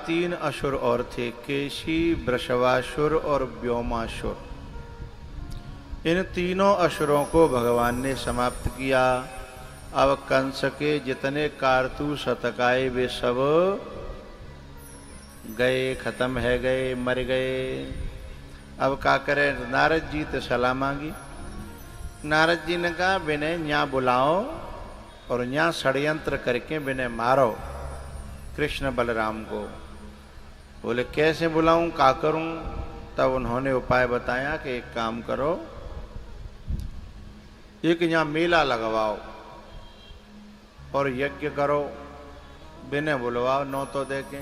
तीन असुर और थे, केशी, वृषभासुर और व्योमासुर। इन तीनों असुरों को भगवान ने समाप्त किया। अब कंस के जितने कारतूस हतकाए वे सब गए, खत्म है गए, मर गए। अब क्या करें? नारद जी तो सलाह मांगी। नारद जी ने कहा विनय यहाँ बुलाओ और यहाँ षड्यंत्र करके विनय मारो कृष्ण बलराम को। बोले कैसे बुलाऊं, क्या करूं? तब उन्होंने उपाय बताया कि एक काम करो, एक यहाँ मेला लगवाओ और यज्ञ करो, विनय बुलवाओ, नौ तो देके।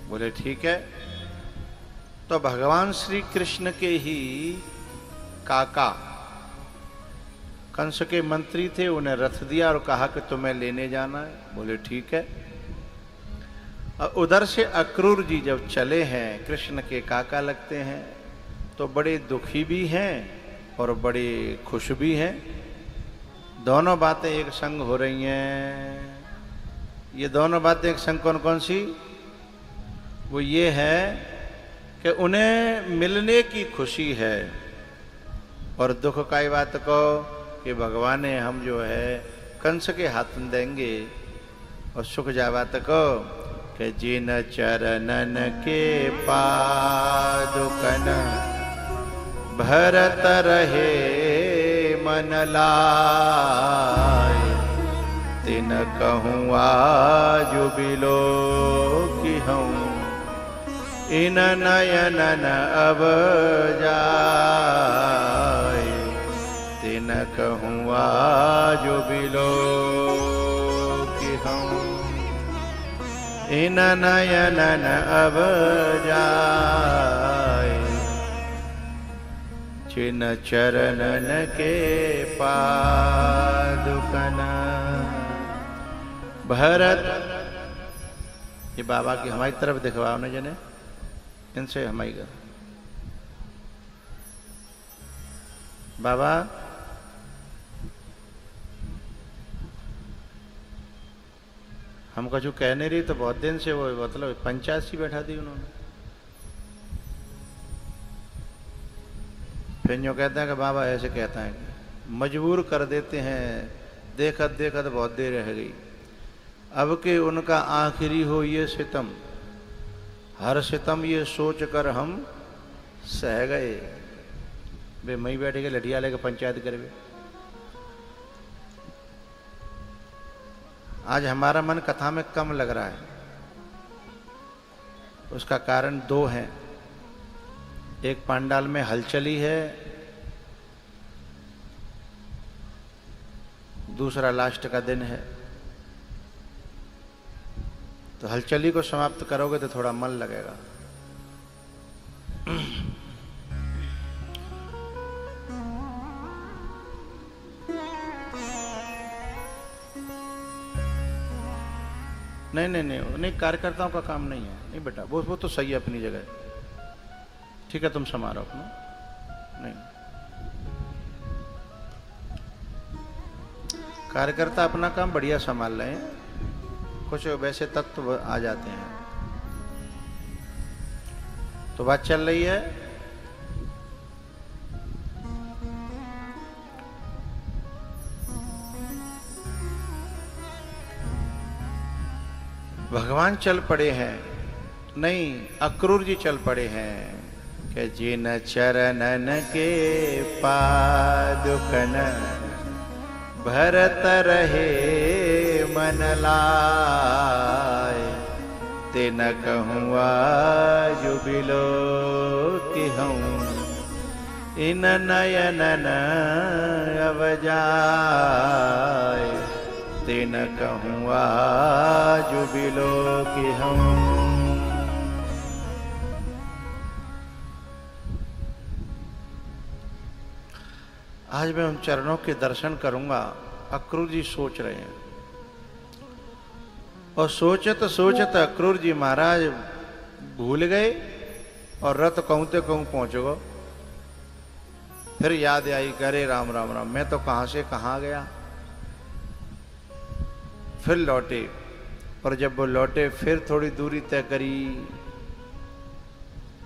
बोले ठीक है। तो भगवान श्री कृष्ण के ही काका कंस के मंत्री थे, उन्हें रथ दिया और कहा कि तुम्हें लेने जाना है। बोले ठीक है। और उधर से अक्रूर जी जब चले हैं, कृष्ण के काका लगते हैं, तो बड़े दुखी भी हैं और बड़े खुश भी हैं। दोनों बातें एक संग हो रही हैं। ये दोनों बातें एक संग कौन कौन सी? वो ये है कि उन्हें मिलने की खुशी है और दुख का बात को कि भगवान ने हम जो है कंस के हाथ में देंगे, और सुख जावत को कि जिन चरणन के पादुकन भरत रहे मन लाय, तिन कहूँ आज बिलो कि हूँ इन नयनन अब जाय, तिन कहूँ आज बिलो कि हूँ इन नयनन अब जाय, जिन चरणन के पादुकन भरत। ये बाबा की हमारी तरफ दिखवाओ न जने, इनसे हमारी कर बाबा। हम कछु कह नहीं रही तो बहुत दिन से वो मतलब 85 बैठा दी उन्होंने। फिर जो कहते हैं कि बाबा ऐसे कहता है कि मजबूर कर देते हैं, देखत देखत बहुत देर रह गई। अब के उनका आखिरी हो ये सितम, हर सितम ये सोच कर हम सह गए। वे मई बैठे के लठिया लेके पंचायत करवे। आज हमारा मन कथा में कम लग रहा है, उसका कारण दो हैं। एक पांडाल में हलचली है, दूसरा लास्ट का दिन है। तो हलचली को समाप्त करोगे तो थोड़ा मन लगेगा। नहीं नहीं नहीं नहीं, कार्यकर्ताओं का काम नहीं है। नहीं बेटा, वो तो सही है अपनी जगह, ठीक है, तुम संभालो अपना। नहीं, कार्यकर्ता अपना काम बढ़िया संभाल रहे हैं, कुछ वैसे तत्व आ जाते हैं। तो बात चल रही है। भगवान चल पड़े हैं, नहीं अक्रूर जी चल पड़े हैं कि जिन चरणन के पादुकन भरत रहे मन लाय, तिन कहूँ आज बिलो कि हूँ इन नयनन अब जाय, तिन कहूँ आज बिलो कि हूँ। आज मैं उन चरणों के दर्शन करूंगा। अक्रूर जी सोच रहे हैं, और सोचत सोचत अक्रूर जी महाराज भूल गए और रथ कहूँते कहूँ पहुंच गो। फिर याद आई, करे राम राम राम, मैं तो कहां से कहां गया। फिर लौटे और जब वो लौटे फिर थोड़ी दूरी तय करी।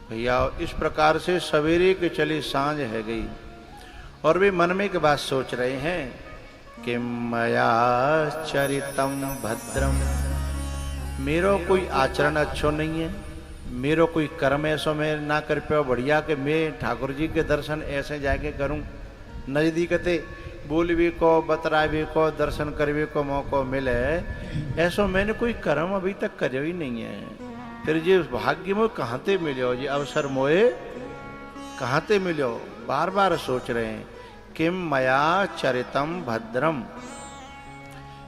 भैया इस प्रकार से सवेरे के चली सांझ है गई और वे मन में एक बात सोच रहे हैं कि मया चरितम भद्रम, मेरो कोई आचरण अच्छो नहीं है, मेरो कोई कर्म ऐसो मैं ना कर पाओ बढ़िया कि मैं ठाकुर जी के दर्शन ऐसे जाके करूं। नजदीक थे बोलवे को बतरावे को दर्शन करवे को मौको मिले, ऐसो मैंने कोई कर्म अभी तक करो ही नहीं है। फिर जी भाग्य में कहाँ ते मिलो, जी अवसर मोए कहाँ ते मिलो। बार बार सोच रहे हैं किम मया चरितम भद्रम,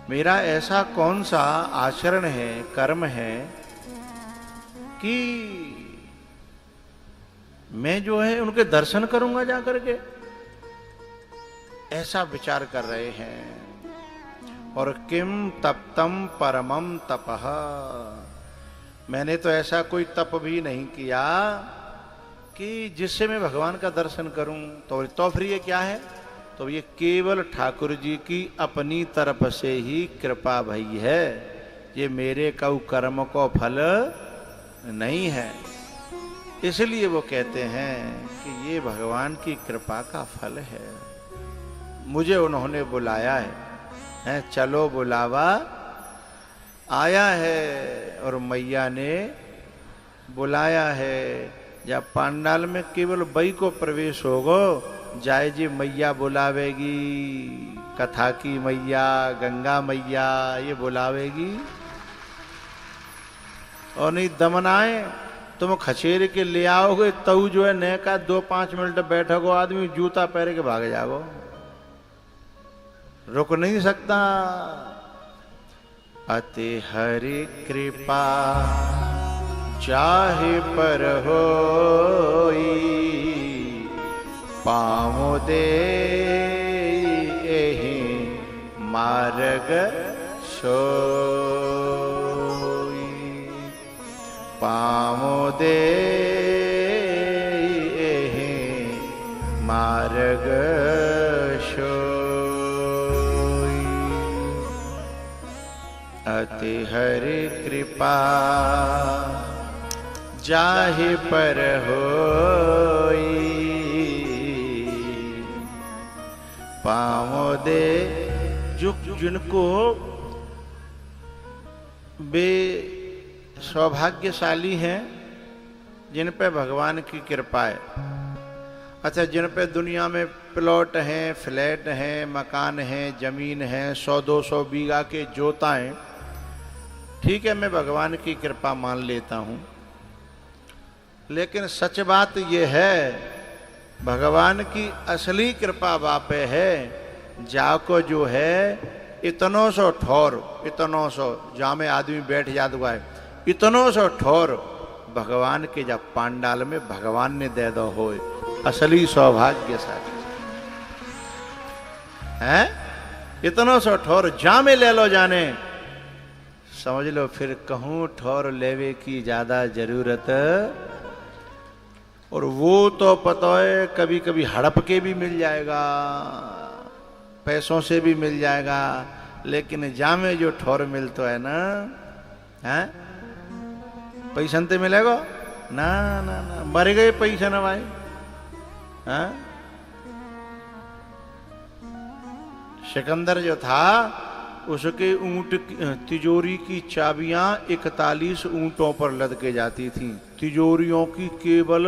मेरा ऐसा कौन सा आचरण है कर्म है कि मैं जो है उनके दर्शन करूंगा जा करके, ऐसा विचार कर रहे हैं। और किम तप्तम परमम तपः, मैंने तो ऐसा कोई तप भी नहीं किया कि जिससे मैं भगवान का दर्शन करूं। तो फिर ये क्या है, तो ये केवल ठाकुर जी की अपनी तरफ से ही कृपा भई है, ये मेरे कऊ कर्म को फल नहीं है। इसलिए वो कहते हैं कि ये भगवान की कृपा का फल है। मुझे उन्होंने बुलाया है, चलो बुलावा आया है और मैया ने बुलाया है। जब पांडाल में केवल बई को प्रवेश होगो, जाए जी मैया बुलावेगी, कथा की मैया गंगा मैया ये बुलावेगी। और नहीं दमनाए तुम खचेर के ले आओगे तऊ जो है न का 2-5 मिनट बैठोगो आदमी जूता पहरे के भाग जाओ, रुक नहीं सकता। अति हरि कृपा चाहे पर होई, पाँव दे एहि मार्ग सोई, पाँव दे एहि मार्ग सोई। अति हरि कृपा जाहि पर होई, पाँव दे जिनको वे सौभाग्यशाली हैं जिन पे भगवान की कृपा है। अच्छा, जिन पे दुनिया में प्लॉट हैं, फ्लैट हैं, मकान हैं, जमीन है, 100-200 बीघा के जोताएं, ठीक है मैं भगवान की कृपा मान लेता हूं, लेकिन सच बात यह है भगवान की असली कृपा बापे है जाको जो है इतनो सो ठोर, इतनो सो जहाँ में आदमी बैठ जाता हुआ है, इतनो सो ठोर भगवान के जब पांडाल में भगवान ने दे दो हो, असली सौभाग्यशाली है। इतनो सो ठोर जा में ले लो जाने, समझ लो फिर कहूं ठोर लेवे की ज्यादा जरूरत। और वो तो पता है कभी कभी हड़प के भी मिल जाएगा, पैसों से भी मिल जाएगा, लेकिन जामे जो ठोर मिलता है ना, हैं पैसा ते मिलेगा ना ना ना, मर गए पैसा ना भाई। हैं सिकंदर जो था उसके ऊंट तिजोरी की चाबियां 41 ऊंटों पर लद के जाती थीं, तिजोरियों की केवल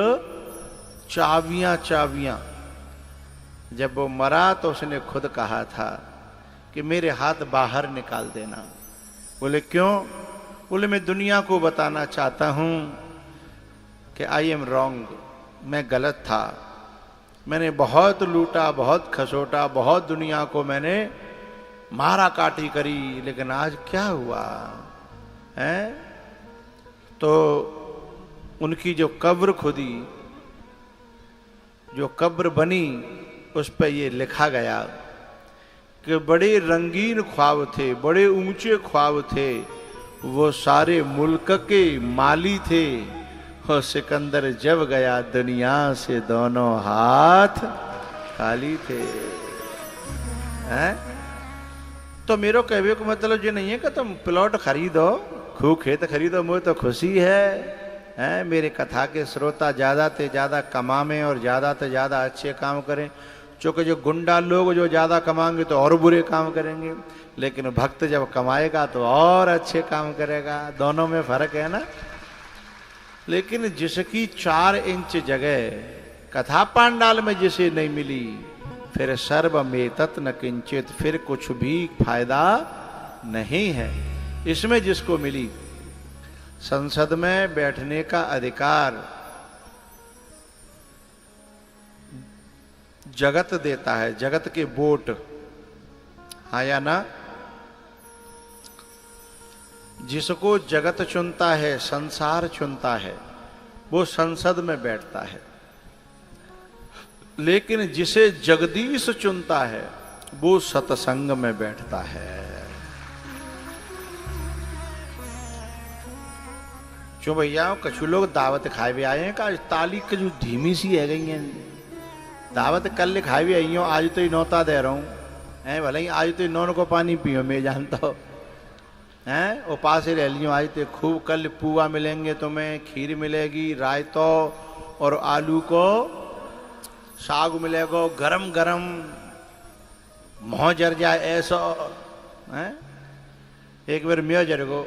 चाबियां। जब वो मरा तो उसने खुद कहा था कि मेरे हाथ बाहर निकाल देना। बोले क्यों? बोले मैं दुनिया को बताना चाहता हूं कि आई एम रॉन्ग, मैं गलत था, मैंने बहुत लूटा, बहुत खसोटा, बहुत दुनिया को मैंने मारा काटी करी, लेकिन आज क्या हुआ है? तो उनकी जो कब्र खुदी, जो कब्र बनी, उस पर ये लिखा गया कि बड़े रंगीन ख्वाब थे, बड़े ऊंचे ख्वाब थे, वो सारे मुल्क के माली थे, और सिकंदर जब गया दुनिया से दोनों हाथ खाली थे। हैं? तो मेरो कहवे को मतलब ये नहीं है कि तुम प्लॉट खरीदो, खूब खेत खरीदो, मुझे तो खुशी है मेरे कथा के श्रोता ज़्यादा से ज़्यादा कमावें और ज़्यादा से ज़्यादा अच्छे काम करें। चूँकि जो गुंडा लोग जो ज़्यादा कमाएंगे तो और बुरे काम करेंगे, लेकिन भक्त जब कमाएगा तो और अच्छे काम करेगा। दोनों में फर्क है ना। लेकिन जिसकी 4 इंच जगह कथा पांडाल में जिसे नहीं मिली, फिर सर्वमेतत् न किंचित, फिर कुछ भी फायदा नहीं है। इसमें जिसको मिली संसद में बैठने का अधिकार जगत देता है, जगत के वोट, हाँ या ना। जिसको जगत चुनता है, संसार चुनता है, वो संसद में बैठता है। लेकिन जिसे जगदीश चुनता है वो सत्संग में बैठता है। क्यों भैया, कछु लोग दावत खाए भी आए हैं का ताली के जो धीमी सी है गई हैं। दावत कल खाए भी आई हो, आज तो ही नौता दे रहा हूं, भले ही आज तो नौन को पानी पियो, मैं जानता हूं हैं। उपास रह लियो, आज तो खूब कल पुआ मिलेंगे तुम्हें, खीर मिलेगी, रायतो और आलू को साग मिलेगा, गरम गरम मोह जर जाए ऐसा है। एक बार मैं जर गो,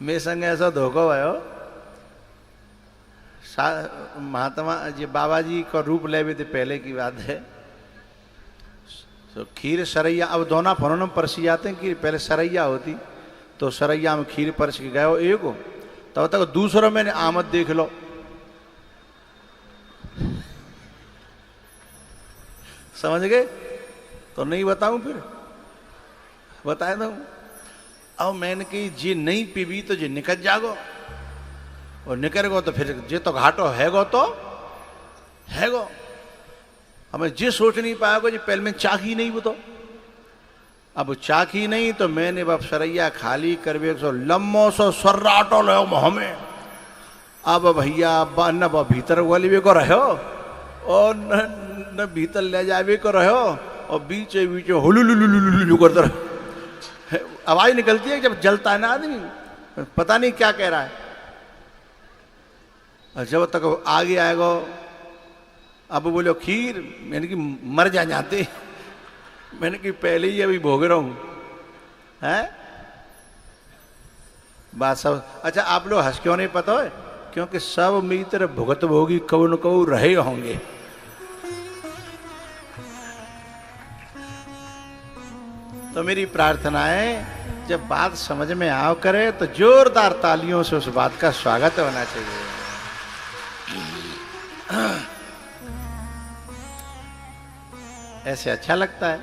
मेरे संग ऐसा धोखा भयो। महात्मा जी बाबा जी का रूप ले भी थे, पहले की बात है। तो खीर सरैया, अब दोनों फोनों में परसी जाते हैं कि पहले सरैया होती, तो सरैया में खीर परस के गए हो एक हो, तब तक दूसरों में आमद देख लो। समझ गए? तो नहीं बताऊं, फिर बताए दो। अब मैंने कही जी नहीं पीबी तो जी निकल जागो, और निकल गो तो फिर जे तो घाटो हैगो तो हैगो। हमें जे सोच नहीं पाएगो जी पहले में चाखी नहीं, वो तो अब चाखी नहीं, तो मैंने अब सरैया खाली करवे सो लम्बो सो सर्राटो लो हमें। अब भैया न भीतर वाली को रहो और न भीतर ले जावे को रहो, और बीचे बीचे हुलुलुलुलुलु करते रहो। आवाज निकलती है जब जलता है ना आदमी, पता नहीं क्या कह रहा है। और जब तक आगे आएगा, अब बोलो खीर, मैंने कि मर जाते, मैंने कि पहले ही अभी भोग रहा हूं है बात सब। अच्छा आप लोग हंस क्यों नहीं पता है? क्योंकि सब मित्र भुगत भोगी कऊ न कऊ रहे होंगे। तो मेरी प्रार्थना है जब बात समझ में आओ करे तो जोरदार तालियों से उस बात का स्वागत होना चाहिए। ऐसे अच्छा लगता है।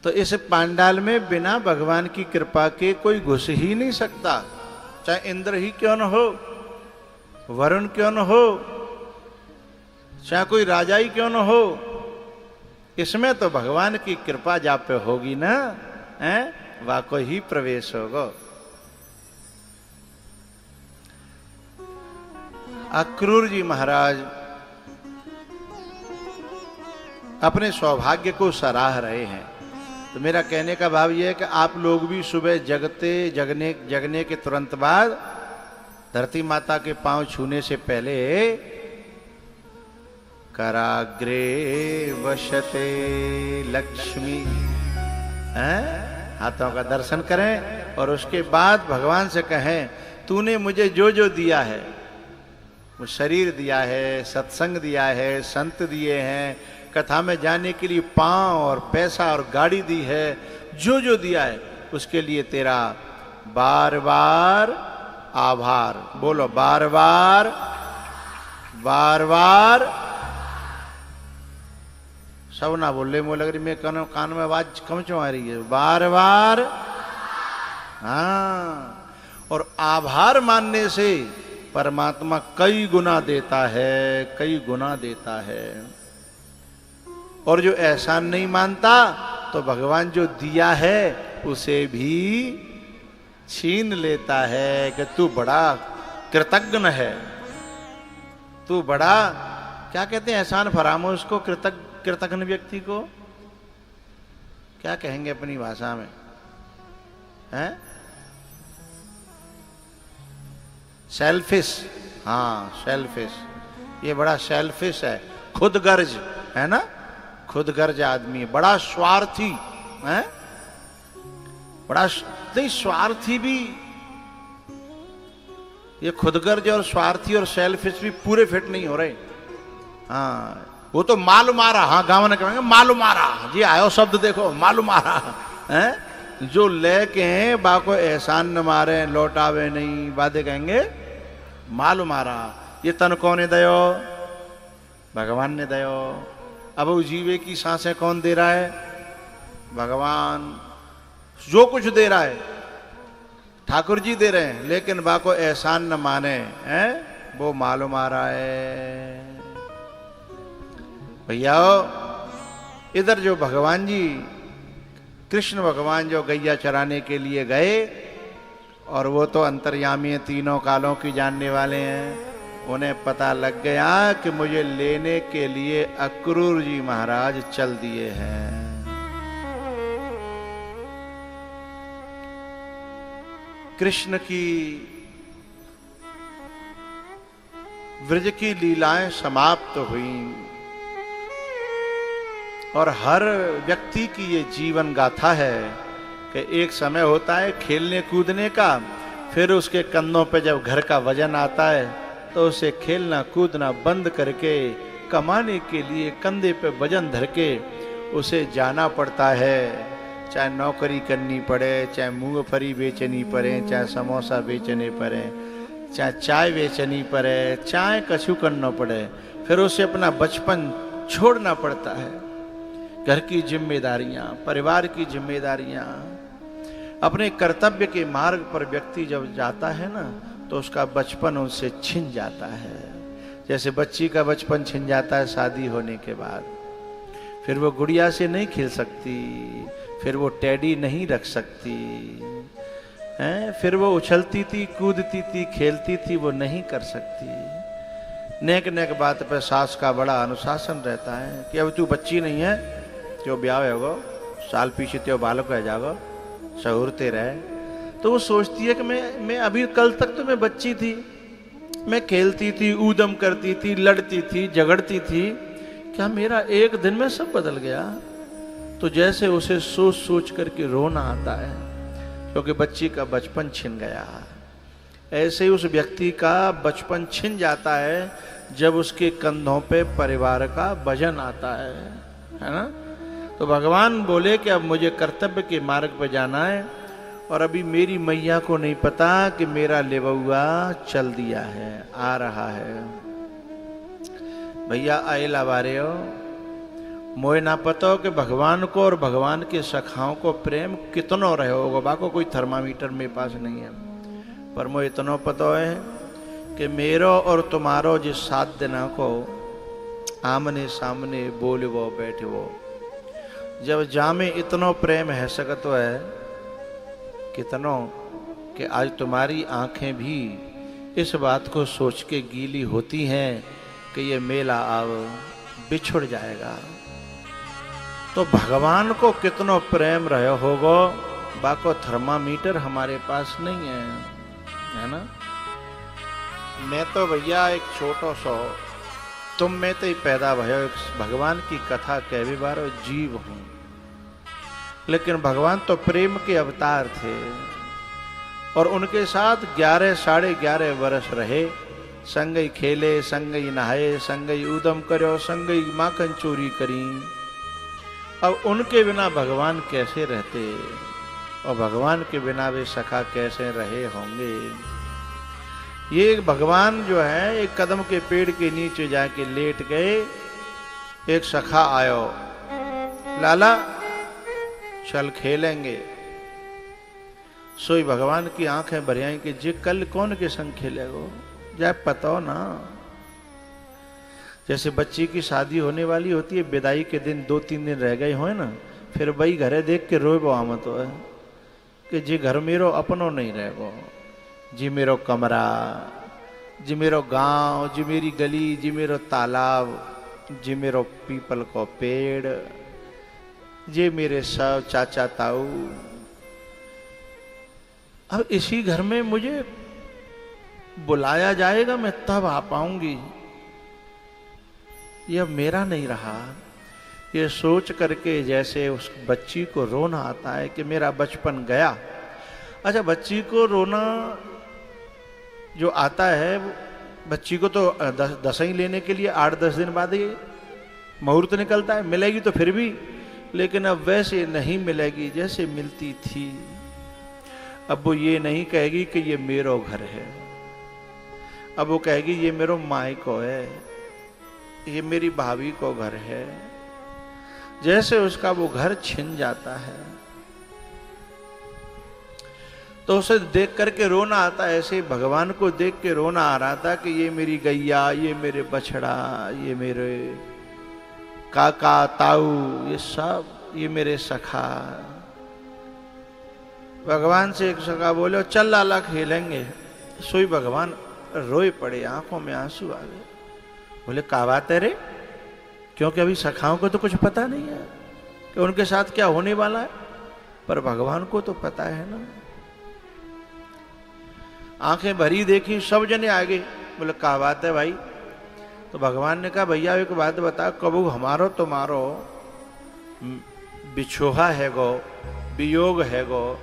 तो इस पांडाल में बिना भगवान की कृपा के कोई घुस ही नहीं सकता, चाहे इंद्र ही क्यों न हो, वरुण क्यों न हो, चाहे कोई राजा ही क्यों न हो। इसमें तो भगवान की कृपा जा पे होगी ना, हैं, वाको ही प्रवेश होगा। अक्रूर जी महाराज अपने सौभाग्य को सराह रहे हैं। तो मेरा कहने का भाव यह है कि आप लोग भी सुबह जगने के तुरंत बाद धरती माता के पांव छूने से पहले कराग्रे वशते लक्ष्मी, हाथों का दर्शन करें और उसके बाद भगवान से कहें तूने मुझे जो जो दिया है, वो शरीर दिया है, सत्संग दिया है, संत दिए हैं, कथा में जाने के लिए पांव और पैसा और गाड़ी दी है, जो जो दिया है उसके लिए तेरा बार बार आभार। बोलो बार बार, बार बार। सब ना बोल रहे, मुझे लग रही मैं कान में आवाज कम क्यों आ रही है? बार बार, हाँ। और आभार मानने से परमात्मा कई गुना देता है, कई गुना देता है। और जो एहसान नहीं मानता तो भगवान जो दिया है उसे भी छीन लेता है कि तू बड़ा कृतज्ञ है, तू बड़ा, क्या कहते हैं, एहसान फरामोश को, कृतज्ञ व्यक्ति को क्या कहेंगे अपनी भाषा में, हैं? सेल्फिश, हाँ सेल्फिश, ये बड़ा सेल्फिश है, खुदगर्ज है ना, खुदगर्ज आदमी, बड़ा स्वार्थी है, बड़ा नहीं, स्वार्थी भी, ये खुदगर्ज और स्वार्थी और सेल्फिश भी पूरे फिट नहीं हो रहे। हाँ वो तो मालूमारा, हाँ गाँव ने कहेंगे मालूमारा जी, आयो शब्द देखो, मालूमारा है, जो लेके हैं बाको एहसान न मारे लौटावे नहीं, बातें कहेंगे मालूमारा। ये तन कौन दयो, भगवान ने दयो। अब उस जीवे की सांसें कौन दे रहा है, भगवान। जो कुछ दे रहा है ठाकुर जी दे रहे हैं, लेकिन बाको एहसान न माने हैं, वो मालूम आ रहा है। भैया इधर जो भगवान जी, कृष्ण भगवान जो गैया चराने के लिए गए, और वो तो अंतर्यामी तीनों कालों की जानने वाले हैं, उन्हें पता लग गया कि मुझे लेने के लिए अक्रूर जी महाराज चल दिए हैं। कृष्ण की व्रज की लीलाएं समाप्त हुई, और हर व्यक्ति की ये जीवन गाथा है कि एक समय होता है खेलने कूदने का, फिर उसके कंधों पे जब घर का वजन आता है तो उसे खेलना कूदना बंद करके कमाने के लिए कंधे पे वजन धर के उसे जाना पड़ता है, चाहे नौकरी करनी पड़े, चाहे मूंगफली बेचनी पड़े, चाहे समोसा बेचने पड़े, चाहे चाय बेचनी पड़े, चाहे कछु करना पड़े, फिर उसे अपना बचपन छोड़ना पड़ता है। घर की जिम्मेदारियां, परिवार की जिम्मेदारियां, अपने कर्तव्य के मार्ग पर व्यक्ति जब जाता है ना, तो उसका बचपन उनसे छिन जाता है। जैसे बच्ची का बचपन छिन जाता है शादी होने के बाद, फिर वो गुड़िया से नहीं खेल सकती, फिर वो टेडी नहीं रख सकती हैं, फिर वो उछलती थी, कूदती थी, खेलती थी, वो नहीं कर सकती। नेक नेक बात पे सास का बड़ा अनुशासन रहता है कि अब तू बच्ची नहीं है, जो ब्याह होगा साल पीछे त्यो बालक रह जाएगा, सहूरते रहे। तो वो सोचती है कि मैं अभी कल तक तो मैं बच्ची थी, मैं खेलती थी, ऊधम करती थी, लड़ती थी, झगड़ती थी, क्या मेरा एक दिन में सब बदल गया? तो जैसे उसे सोच सोच करके रोना आता है, क्योंकि बच्ची का बचपन छिन गया। ऐसे ही उस व्यक्ति का बचपन छिन जाता है जब उसके कंधों पे परिवार का वजन आता है ना। तो भगवान बोले कि अब मुझे कर्तव्य के मार्ग पर जाना है, और अभी मेरी मैया को नहीं पता कि मेरा लेवुआ चल दिया है, आ रहा है। भैया आएला बारे हो, मोए ना पता हो कि भगवान को और भगवान के सखाओं को प्रेम कितनो रहे होगा। बाको कोई थर्मामीटर मेरे पास नहीं है, पर मोए इतनो पता है कि मेरो और तुम्हारो जिस 7 दिना को आमने सामने बोलवो बैठवो, जब जामे इतनो प्रेम है सकतो है कितनो कि आज तुम्हारी आंखें भी इस बात को सोच के गीली होती हैं कि ये मेला अब बिछुड़ जाएगा। तो भगवान को कितनो प्रेम रहे होगो, बाको थर्मामीटर हमारे पास नहीं है ना। मैं तो भैया एक छोटो सो तुम में तो ही पैदा भयो, भगवान की कथा कहवे बारो जीव हूं, लेकिन भगवान तो प्रेम के अवतार थे, और उनके साथ 11 साढ़े 11 वर्ष रहे, संगई खेले, संगई नहाए, संगई ऊधम करो, संगई माखन चोरी करी। अब उनके बिना भगवान कैसे रहते, और भगवान के बिना वे सखा कैसे रहे होंगे। ये भगवान जो है एक कदम के पेड़ के नीचे जाके लेट गए, एक सखा आयो, लाला चल खेलेंगे। सोई भगवान की आंखें भर आई कि जे कल कौन के संग खेलेगो, जाए पता हो ना। जैसे बच्ची की शादी होने वाली होती है, विदाई के दिन 2-3 दिन रह गए हो ना, फिर वही घरे देख के रोए बो आमत हो कि जे घर मेरो अपनो नहीं रहेगो, जी मेरो कमरा, जी मेरो गांव, जी मेरी गली, जी मेरो तालाब, जी मेरो पीपल को पेड़, ये मेरे सब चाचा ताऊ, अब इसी घर में मुझे बुलाया जाएगा, मैं तब आ पाऊंगी, ये अब मेरा नहीं रहा। ये सोच करके जैसे उस बच्ची को रोना आता है कि मेरा बचपन गया। अच्छा, बच्ची को रोना जो आता है, बच्ची को तो दसईं लेने के लिए 8-10 दिन बाद ही मुहूर्त निकलता है, मिलेगी तो फिर भी, लेकिन अब वैसे नहीं मिलेगी जैसे मिलती थी। अब वो ये नहीं कहेगी कि ये मेरो घर है, अब वो कहेगी ये मेरो माई को है, ये मेरी भाभी को घर है। जैसे उसका वो घर छिन जाता है तो उसे देख करके रोना आता है। ऐसे भगवान को देख के रोना आ रहा था कि ये मेरी गैया, ये मेरे बछड़ा, ये मेरे काका ताऊ, ये सब, ये मेरे सखा। भगवान से एक सखा बोले चल लाला खेलेंगे। सोई भगवान रोए पड़े, आंखों में आंसू आ गए। बोले का बात है रे? क्योंकि अभी सखाओं को तो कुछ पता नहीं है कि उनके साथ क्या होने वाला है, पर भगवान को तो पता है ना। आंखें भरी देखी, सब जने आ गए। बोले का बात है भाई? तो भगवान ने कहा भैया एक बात बता, कबू हमारो तुम्हारो बिछोहा है गो, वियोग है गो,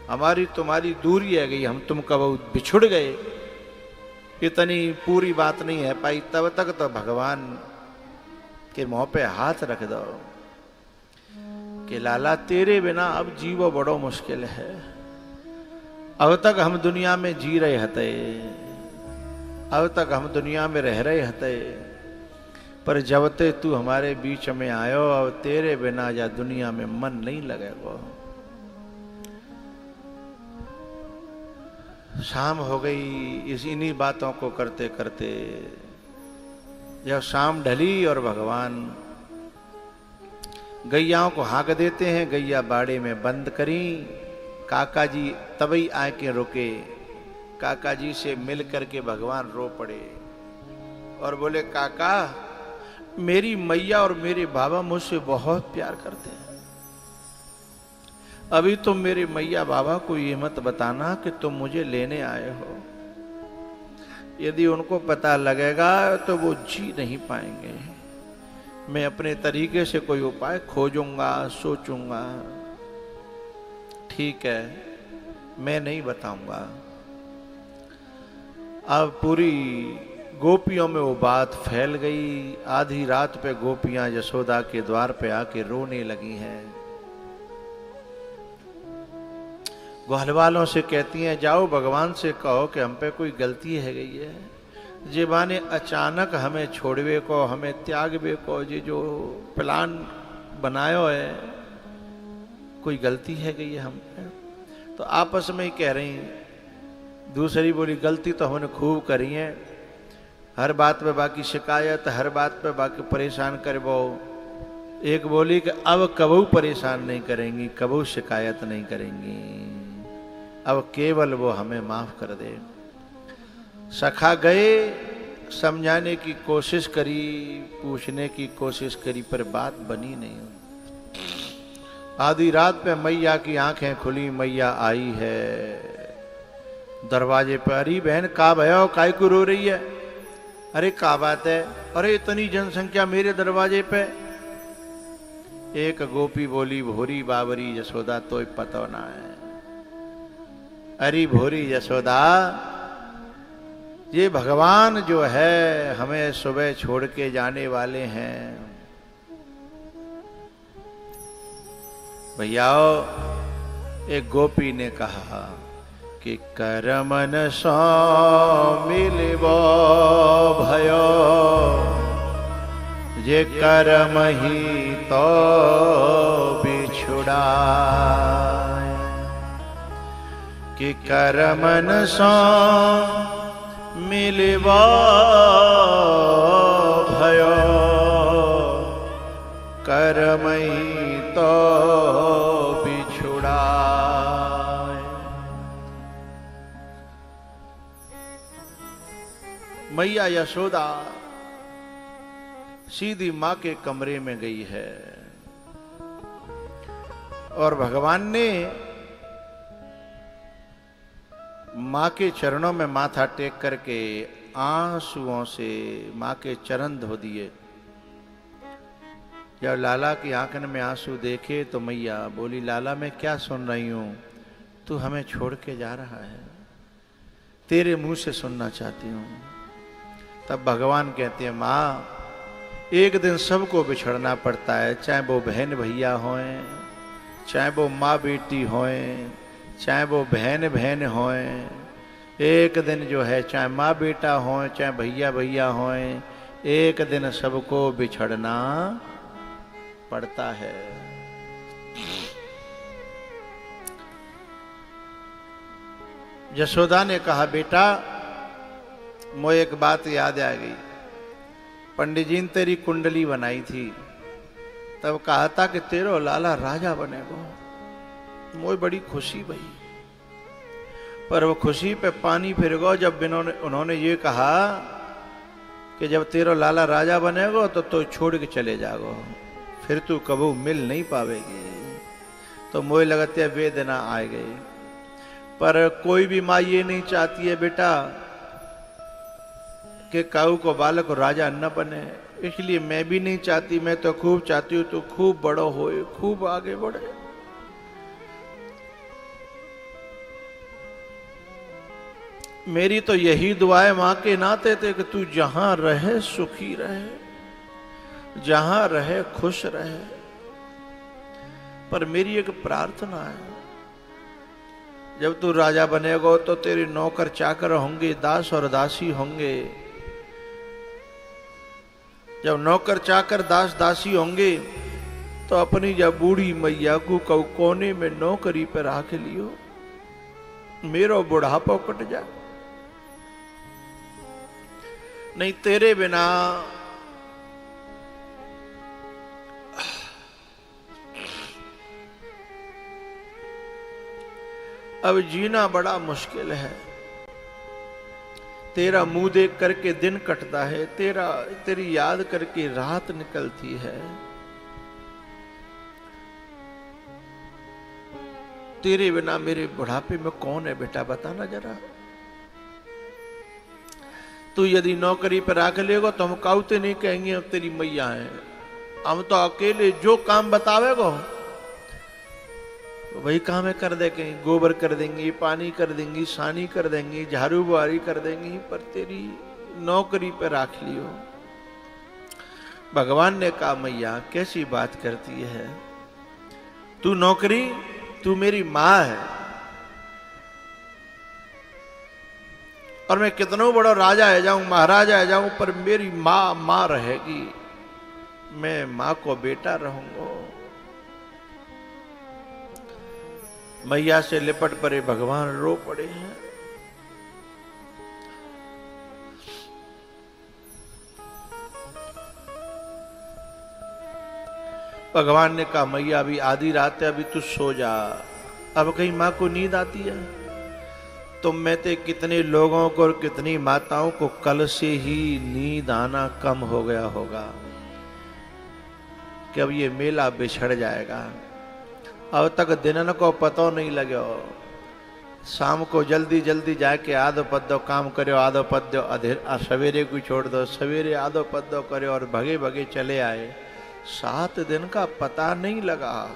हमारी तुम्हारी दूरी है गई, हम तुम कबू बिछुड़ गए, इतनी पूरी बात नहीं है पाई, तब तक तो भगवान के मुंह पे हाथ रख दो कि लाला तेरे बिना अब जीवो बड़ो मुश्किल है। अब तक हम दुनिया में जी रहे हते, अब तक हम दुनिया में रह रहे हते, पर जब ते तू हमारे बीच में आयो, अब तेरे बिना या दुनिया में मन नहीं लगेगा। शाम हो गई। इन्हीं बातों को करते करते जब शाम ढली और भगवान गैयाओं को हाँक देते हैं, गैया बाड़े में बंद करी। काका जी तभी आके रुके, काका जी से मिल करके भगवान रो पड़े और बोले काका मेरी मैया और मेरे बाबा मुझसे बहुत प्यार करते हैं, अभी तुम मेरे मैया बाबा को ये मत बताना कि तुम मुझे लेने आए हो, यदि उनको पता लगेगा तो वो जी नहीं पाएंगे। मैं अपने तरीके से कोई उपाय खोजूंगा, सोचूंगा। ठीक है, मैं नहीं बताऊंगा। अब पूरी गोपियों में वो बात फैल गई। आधी रात पे गोपियां यशोदा के द्वार पे आके रोने लगी हैं। ग्वाल वालों से कहती हैं जाओ भगवान से कहो कि हम पे कोई गलती है गई है, जे माने अचानक हमें छोड़वे को, हमें त्यागवे को, ये जो प्लान बनायो है, कोई गलती है गई है हम पे। तो आपस में ही कह रही हैं। दूसरी बोली गलती तो हमने खूब करी है, हर बात पे बाकी शिकायत, हर बात पे बाकी परेशान करबो। एक बोली कि अब कबू परेशान नहीं करेंगी, कबू शिकायत नहीं करेंगी, अब केवल वो हमें माफ कर दे। सखा गए, समझाने की कोशिश करी, पूछने की कोशिश करी, पर बात बनी नहीं। आधी रात पे मैया की आंखें खुली, मैया आई है दरवाजे पर। अरे बहन का भयो, काय को रो रही है? अरे का बात है? अरे इतनी जनसंख्या मेरे दरवाजे पे। एक गोपी बोली भोरी बाबरी यशोदा तो पता ना है। अरे भोरी यशोदा, ये भगवान जो है हमें सुबह छोड़ के जाने वाले हैं। भैयाओ, एक गोपी ने कहा कि करमन सो मिलबो भयो, जे करम ही तो बिछुड़ा, कि करमन सो मिलबो भयो, करम ही तो बिछुड़ा। मैया यशोदा सीधी मां के कमरे में गई है। और भगवान ने मां के चरणों में माथा टेक करके आंसुओं से मां के चरण धो दिए। जब लाला की आंखन में आंसू देखे तो मैया बोली, लाला मैं क्या सुन रही हूं, तू हमें छोड़ के जा रहा है, तेरे मुंह से सुनना चाहती हूं। तब भगवान कहते हैं, मां एक दिन सबको बिछड़ना पड़ता है, चाहे वो बहन भैया हों, चाहे वो माँ बेटी हों, चाहे वो बहन बहन हों, एक दिन जो है चाहे माँ बेटा हों, चाहे भैया भैया हों, एक दिन सबको बिछड़ना पड़ता है। यशोदा ने कहा, बेटा मुझे एक बात याद आ गई, पंडित जी ने तेरी कुंडली बनाई थी, तब कहा था कि तेरो लाला राजा बनेगा। मुझे बड़ी खुशी भई, पर वो खुशी पे पानी फिर गो जब उन्होंने ये कहा कि जब तेरो लाला राजा बनेगा तो छोड़ के चले जाओ, फिर तू कबू मिल नहीं पावेगी। तो मुझे लगता है वेदना आ गई। पर कोई भी माँ ये नहीं चाहती है बेटा कि काऊ को बालक राजा न बने, इसलिए मैं भी नहीं चाहती। मैं तो खूब चाहती हूँ तू खूब बड़ो होए, खूब आगे बढ़े। मेरी तो यही दुआ है मां के नाते थे कि तू जहां रहे सुखी रहे, जहां रहे खुश रहे। पर मेरी एक प्रार्थना है, जब तू राजा बनेगा तो तेरे नौकर चाकर होंगे, दास और दासी होंगे। जब नौकर चाकर दास दासी होंगे तो अपनी जब बूढ़ी मैया को कोने में नौकरी पर रख लियो, मेरो बुढ़ापा कट जा। नहीं तेरे बिना अब जीना बड़ा मुश्किल है। तेरा मुंह देख करके दिन कटता है, तेरी याद करके रात निकलती है। तेरे बिना मेरे बुढ़ापे में कौन है बेटा, बताना जरा। तू यदि नौकरी पर आकर लेगा तो हम काउते नहीं कहेंगे अब तेरी मैया है, हम तो अकेले जो काम बतावेगो तो वही काम है कर दे। कहीं गोबर कर देंगी, पानी कर देंगी, सानी कर देंगी, झाड़ू बुहारी कर देंगी, पर तेरी नौकरी पर रख लियो। भगवान ने कहा, मैया कैसी बात करती है, तू नौकरी, तू मेरी माँ है, और मैं कितनों बड़ा राजा है जाऊं, महाराजा है जाऊं, पर मेरी माँ माँ रहेगी। मैं माँ को बेटा रहूंगा। मैया से लिपट पड़े भगवान, रो पड़े हैं। भगवान ने कहा, मैया अभी आधी रात है, अभी तू सो जा। अब कहीं मां को नींद आती है? तुम में से कितने लोगों को और कितनी माताओं को कल से ही नींद आना कम हो गया होगा कि अब ये मेला बिछड़ जाएगा। अब तक दिनन को पतो नहीं लगे, शाम को जल्दी जल्दी जाके आधो पद्दो काम करो, आधो पद्दो सवेरे को छोड़ दो, सवेरे आधो पद्दो करो और भगे भगे चले आए। 7 दिन का पता नहीं लगा।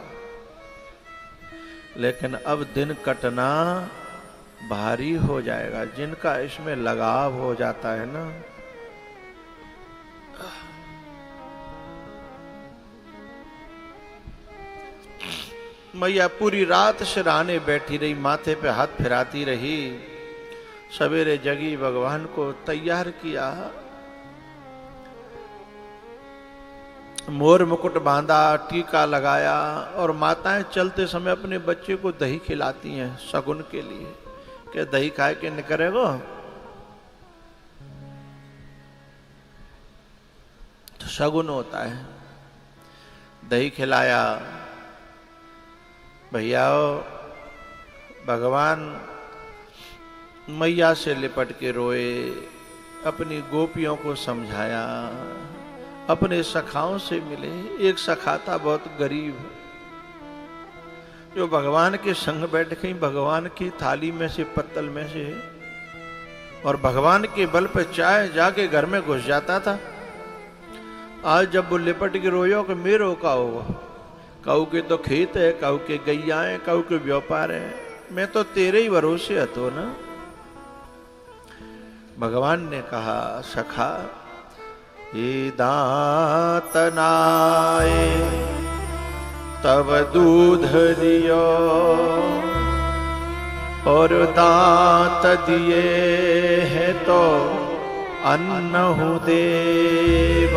लेकिन अब दिन कटना भारी हो जाएगा। जिनका इसमें लगाव हो जाता है ना, मैया पूरी रात सिरहाने बैठी रही, माथे पे हाथ फिराती रही। सवेरे जगी, भगवान को तैयार किया, मोर मुकुट बांधा, टीका लगाया, और माताएं चलते समय अपने बच्चे को दही खिलाती हैं शगुन के लिए कि दही खाए के निकलेगो। तो शगुन होता है। दही खिलाया। भैया भगवान मैया से लिपट के रोए, अपनी गोपियों को समझाया, अपने सखाओं से मिले। एक सखा था बहुत गरीब, जो भगवान के संग बैठ के भगवान की थाली में से पत्तल में से और भगवान के बल पे चाय जाके घर में घुस जाता था। आज जब वो लिपट के रोयो कि मेरो का होगा, काऊ के तो खेत है, काऊ के गैया है, काऊ के व्यापार है, मैं तो तेरे ही भरोसे हतो ना। भगवान ने कहा सखा ये दांत नाए तब दूध दियो और दांत दिए है तो अन्न हूँ देव,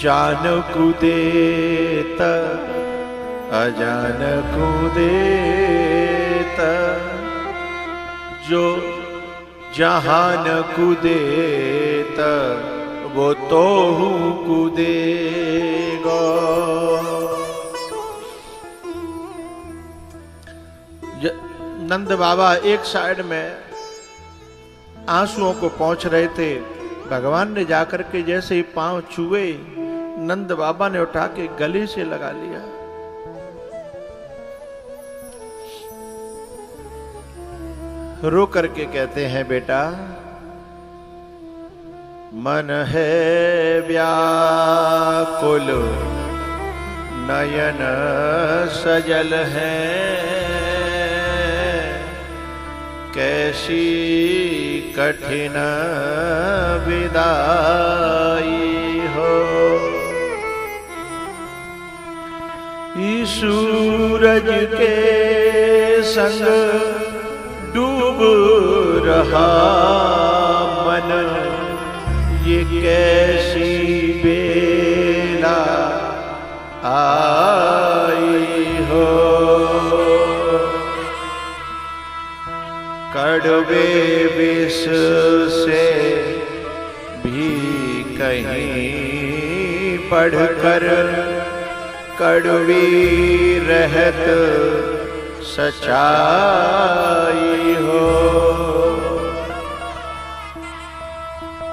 जान को देत अजान को देत, जो जहान को देत वो तो हूँ को देगा। नंद बाबा एक साइड में आंसुओं को पहुंच रहे थे। भगवान ने जाकर के जैसे ही पांव छुए, नंद बाबा ने उठा के गले से लगा लिया। रो करके कहते हैं बेटा मन है व्याकुल नयन सजल है, कैसी कठिन विदाई हो। सूरज के संग डूब रहा मन, ये कैसी बेला आई हो। कड़वे विष से भी कहीं बढ़कर कड़वी रहत सच्चाई हो।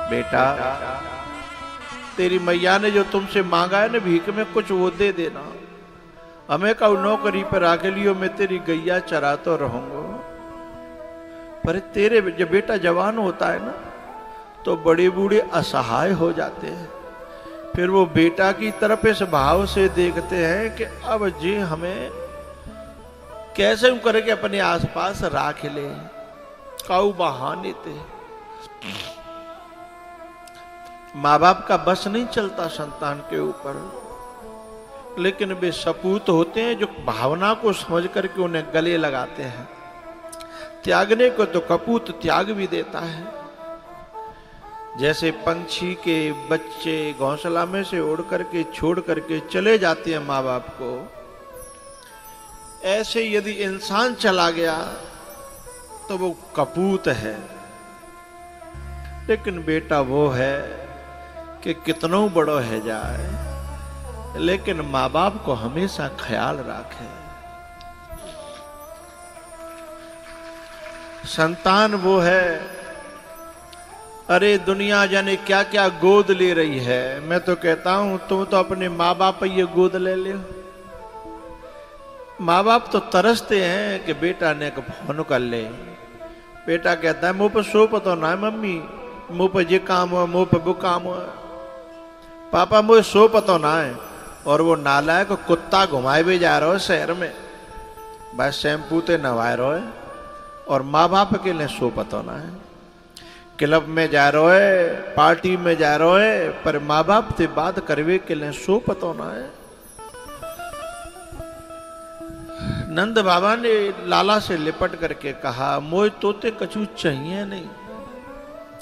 बेटा तेरी मैया ने जो तुमसे मांगा है ना भीख में, कुछ वो दे देना। हमें कहो नौकरी पर आके लियो, मैं तेरी गैया चराता रहूंगा। पर तेरे जब बेटा जवान होता है ना तो बड़े बूढ़े असहाय हो जाते हैं, फिर वो बेटा की तरफ इस भाव से देखते हैं कि अब जी हमें कैसे करके अपने आसपास राख ले, काऊ बहाने थे। माँ बाप का बस नहीं चलता संतान के ऊपर, लेकिन वे सपूत होते हैं जो भावना को समझ करके उन्हें गले लगाते हैं। त्यागने को तो कपूत त्याग भी देता है। जैसे पंछी के बच्चे घोंसला में से उड़ करके छोड़ करके चले जाते हैं माँ बाप को, ऐसे यदि इंसान चला गया तो वो कपूत है। लेकिन बेटा वो है कि कितनों बड़ो है जाए, लेकिन माँ बाप को हमेशा ख्याल रखे। संतान वो है, अरे दुनिया जाने क्या क्या गोद ले रही है। मैं तो कहता हूं तुम तो अपने माँ बाप ये गोद ले लो। माँ बाप तो तरसते हैं कि बेटा ने एक फोन कर ले। बेटा कहता है मुंह पर सो पतो ना मम्मी, मुंह पर ये काम हो, मुंह पर वो काम हो। पापा मुझे सो पतो ना है। और वो नालायक कुत्ता घुमाए भी जा रहा है शहर में, बस शैम्पू ते नवाए रहो है, और माँ बाप के लिए सो पतो ना है। क्लब में जा रहे है, पार्टी में जा रहे है, पर माँ बाप से बात करवे के लिए सो पतो ना है। नंद बाबा ने लाला से लिपट करके कहा मोय तोते कछु चाहिए नहीं।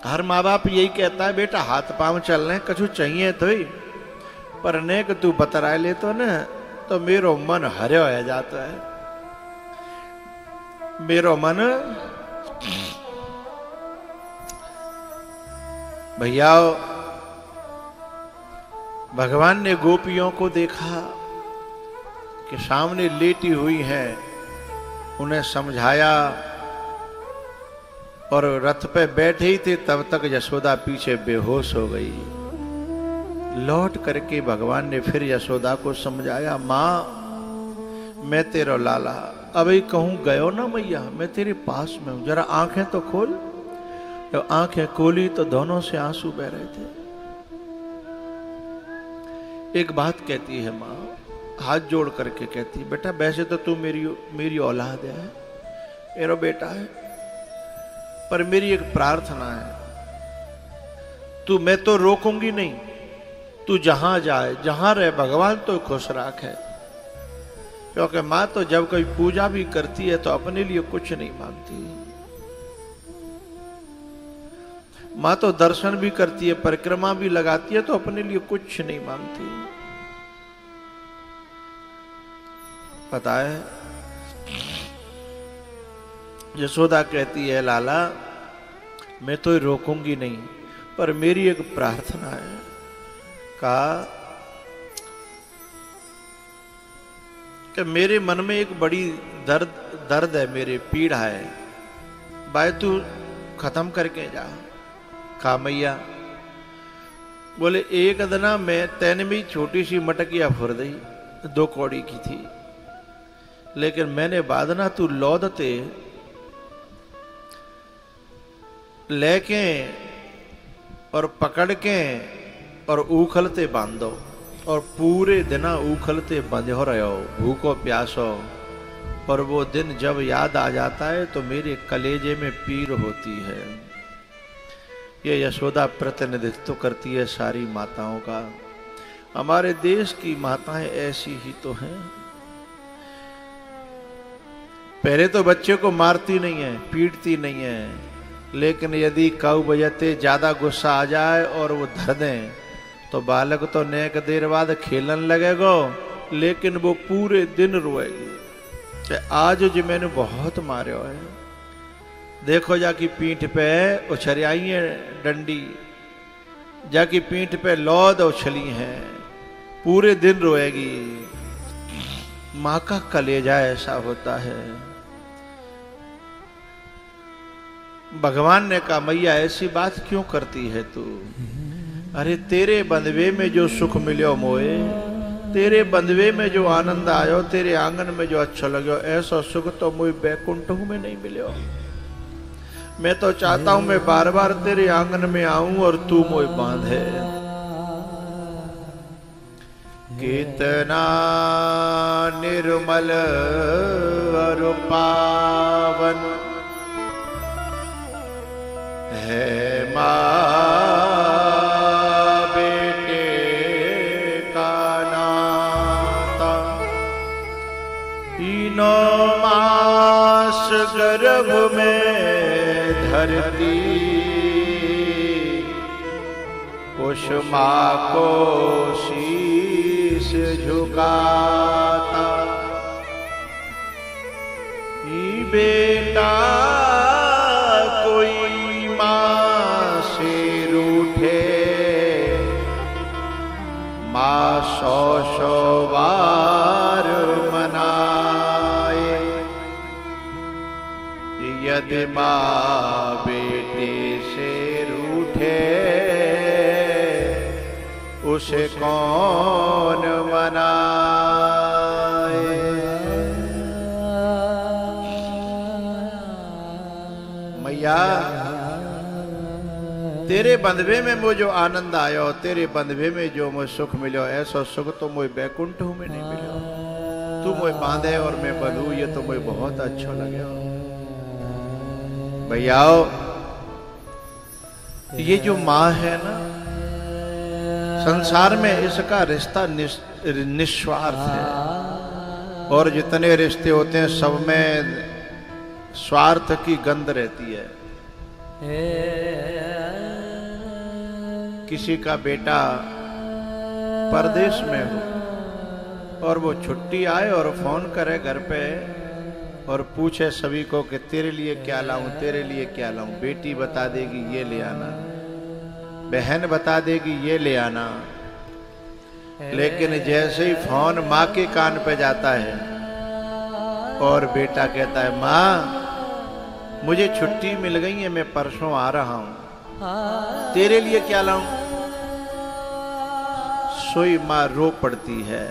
हर माँ बाप यही कहता है बेटा हाथ पांव चल रहे कछु चाहिए तो ही, पर ने कि तू बतरा ले तो न तो मेरो मन हर्यो है जाता है। मेरो मन भैया, भगवान ने गोपियों को देखा कि सामने लेटी हुई हैं, उन्हें समझाया और रथ पे बैठे ही थे तब तक यशोदा पीछे बेहोश हो गई। लौट करके भगवान ने फिर यशोदा को समझाया, माँ मैं तेरा लाला। अब ही कहूं गयो ना मैया, मैं तेरे पास में हूं, जरा आंखें तो खोल। जब आंखें खोली तो दोनों से आंसू बह रहे थे। एक बात कहती है माँ, हाथ जोड़ करके कहती है, बेटा वैसे तो तू मेरी औलाद है, मेरा बेटा है, पर मेरी एक प्रार्थना है। तू, मैं तो रोकूंगी नहीं, तू जहां जाए जहां रहे भगवान तो खुश राखे। क्योंकि माँ तो जब कोई पूजा भी करती है तो अपने लिए कुछ नहीं मांगती। माँ तो दर्शन भी करती है, परिक्रमा भी लगाती है, तो अपने लिए कुछ नहीं मांगती। पता है, यशोदा कहती है, लाला मैं तो रोकूंगी नहीं, पर मेरी एक प्रार्थना है। कि मेरे मन में एक बड़ी दर्द है, मेरे पीड़ा है, भाई तू खत्म करके जा। कहा मैया, बोले एक दना मैं तैने भी छोटी सी मटकिया फुर दी, 2 कौड़ी की थी, लेकिन मैंने बादना तू लौदते लेके और पकड़ के और उखलते बांधो, और पूरे दिन उखलते बंधे रहो, भूखो प्यासो। और वो दिन जब याद आ जाता है तो मेरे कलेजे में पीर होती है। ये यशोदा प्रतिनिधित्व करती है सारी माताओं का। हमारे देश की माताएं ऐसी ही तो हैं। पहले तो बच्चे को मारती नहीं है, पीटती नहीं है, लेकिन यदि काऊ बजते ज्यादा गुस्सा आ जाए और वो धर दें तो बालक तो नेक देर बाद खेलन लगेगा, लेकिन वो पूरे दिन रोएगी। आज जो मैंने बहुत मारे है, देखो जाकी पीठ पे उछरियाई है डंडी, जाकी पीठ पे लौद उछली है, पूरे दिन रोएगी। माँ का कलेजा ऐसा होता है। भगवान ने कहा, मैया ऐसी बात क्यों करती है तू? अरे तेरे बंधवे में जो सुख मिलो मोए, तेरे बंधवे में जो आनंद आयो, तेरे आंगन में जो अच्छा लगे, ऐसा सुख तो मुझे बैकुंठ में नहीं मिलो। मैं तो चाहता हूं मैं बार बार तेरे आंगन में आऊं और तू मुझे बांधे। कितना निर्मल और पावन है माँ बेटे का नाता। तीनों मास गर्भ में धरती उस माँ को शीश झुकाता। ये बेटा कोई माँ से रूठे, माँ 100 बार मनाए। यदि माँ बेटे से रूठे, उसे कौन मनाए। मैया तेरे बंधवे में मुझे जो आनंद आयो, तेरे बंधवे में जो मुझे सुख मिलो, ऐसा सुख तो मुझे बैकुंठ में नहीं मिलो। तू मुझे बांधे और मैं बंधू, ये तो मुझे बहुत अच्छा लगे। भैया ये जो माँ है ना, संसार में इसका रिश्ता निस्वार्थ है, और जितने रिश्ते होते हैं सब में स्वार्थ की गंध रहती है। किसी का बेटा परदेश में हो और वो छुट्टी आए और फोन करे घर पे और पूछे सभी को कि तेरे लिए क्या लाऊं, तेरे लिए क्या लाऊं। बेटी बता देगी ये ले आना, बहन बता देगी ये ले आना, लेकिन जैसे ही फोन माँ के कान पे जाता है और बेटा कहता है, माँ मुझे छुट्टी मिल गई है, मैं परसों आ रहा हूं, तेरे लिए क्या लाऊं। सोई माँ रो पड़ती है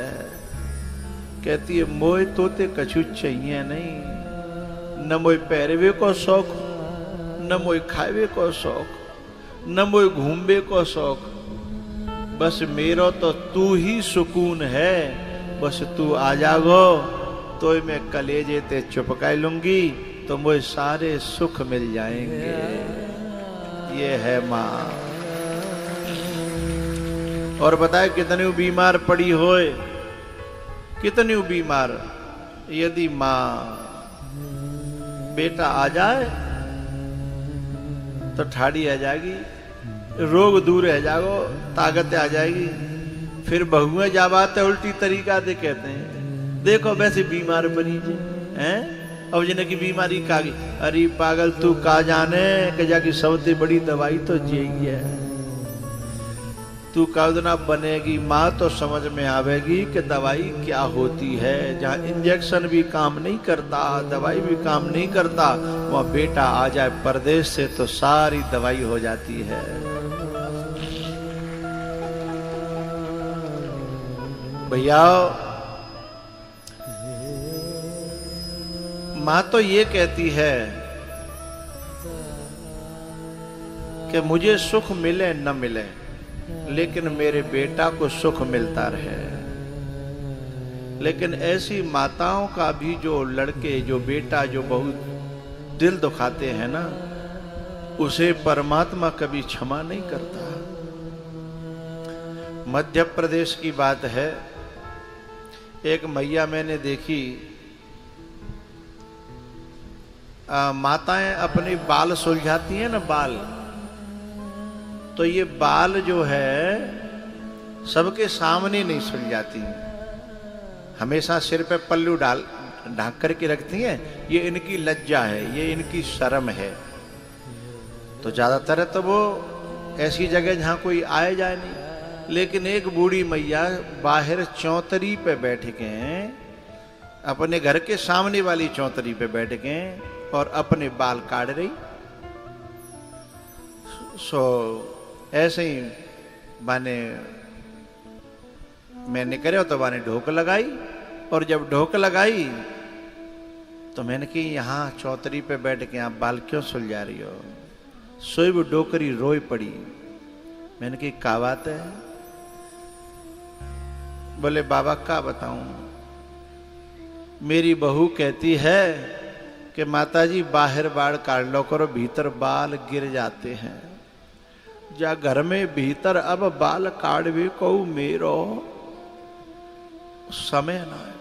कहती है मोए तोते कछु चाहिए नहीं, न मोए पैरवे को शौक, न मोए खावे को शौक, न मोए घूमवे को शौक, बस मेरो तो तू ही सुकून है, बस तू आ जागो तो मैं कलेजे ते चुपका लूंगी, तो मुझे सारे सुख मिल जाएंगे। ये है माँ। और बताए कितनी बीमार पड़ी होए, कितनी बीमार, यदि माँ बेटा आ जाए तो ठाड़ी आ जाएगी, रोग दूर रह जाओ, ताकत आ जाएगी। फिर बहुएं जाबाते उल्टी तरीका दे कहते हैं, देखो वैसे बीमार पड़ी हैं, अब जिन्हें की बीमारी का गई, अरे पागल तू का जाने कि जाके सबसे बड़ी दवाई तो यही है। तू कल्पना बनेगी माँ तो समझ में आवेगी कि दवाई क्या होती है। जहाँ इंजेक्शन भी काम नहीं करता, दवाई भी काम नहीं करता, वहाँ बेटा आ जाए परदेश से तो सारी दवाई हो जाती है। भैया माँ तो ये कहती है कि मुझे सुख मिले न मिले, लेकिन मेरे बेटा को सुख मिलता रहे। लेकिन ऐसी माताओं का भी जो लड़के, जो बेटा जो बहुत दिल दुखाते हैं ना, उसे परमात्मा कभी क्षमा नहीं करता। मध्य प्रदेश की बात है, एक मैया मैंने देखी, माताएं अपने बाल सुलझाती हैं ना, बाल, तो ये बाल जो है सबके सामने नहीं सुलझाती, हमेशा सिर पे पल्लू डाल ढाक करके रखती हैं। ये इनकी लज्जा है, ये इनकी शर्म है। तो ज्यादातर तो वो ऐसी जगह जहां कोई आए जाए नहीं। लेकिन एक बूढ़ी मैया बाहर चौतरी पे बैठ के, अपने घर के सामने वाली चौतरी पे बैठ के और अपने बाल काट रही। सो ऐसे ही बाने मैंने करे तो बाने ढोक लगाई, और जब ढोक लगाई तो मैंने कि यहाँ चौतरी पे बैठ के आप बाल क्यों सुलझा रही हो? सोई वो डोकरी रोई पड़ी। मैंने कि क्या बात है? बोले बाबा क्या बताऊं, मेरी बहू कहती है कि माताजी बाहर बाल काट लो करो, भीतर बाल गिर जाते हैं। जा घर में भीतर अब बाल काटवे को मेरो समय ना है।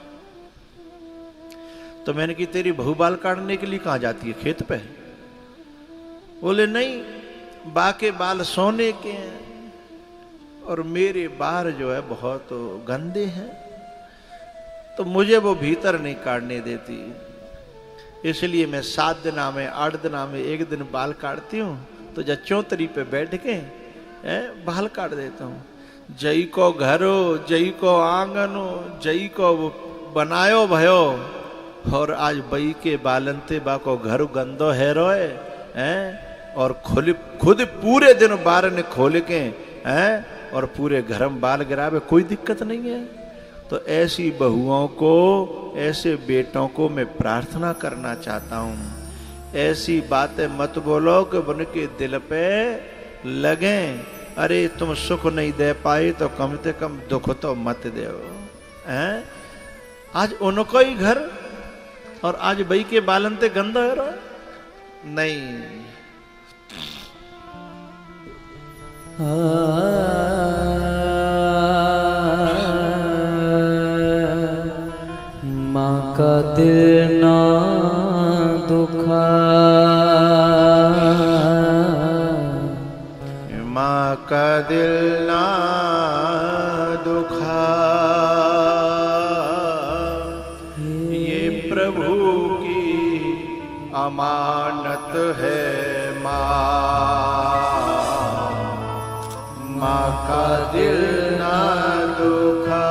तो मैंने कि तेरी बहू बाल काटने के लिए कहां जाती है, खेत पे? बोले नहीं, बाके बाल सोने के हैं और मेरे बाल जो है बहुत गंदे हैं, तो मुझे वो भीतर नहीं काटने देती, इसलिए मैं 7 दिना में 8 दिना में 1 दिन बाल काटती हूँ। तो जब चौतरी पे बैठ के बाल काट देता हूँ। जई को घरो, जई को आंगनो, जई को बनायो भयो, और आज बई के बालंते बा को घर गंदो है रोए हैं, और खुद पूरे दिन बार ने खोल के हैं और पूरे घर में बाल गिरावे, कोई दिक्कत नहीं है। तो ऐसी बहुओं को, ऐसे बेटों को मैं प्रार्थना करना चाहता हूँ, ऐसी बातें मत बोलो कि उनके दिल पे लगे। अरे तुम सुख नहीं दे पाए तो कम से कम दुख तो मत दो। हैं आज उनको ही घर, और आज बई के बालन ते गंदा हो रहा नहीं। माँ का दिल ना दुखा, माँ का दिल ना दुखा, ये प्रभु की अमानत है माँ। माँ का दिल ना दुखा।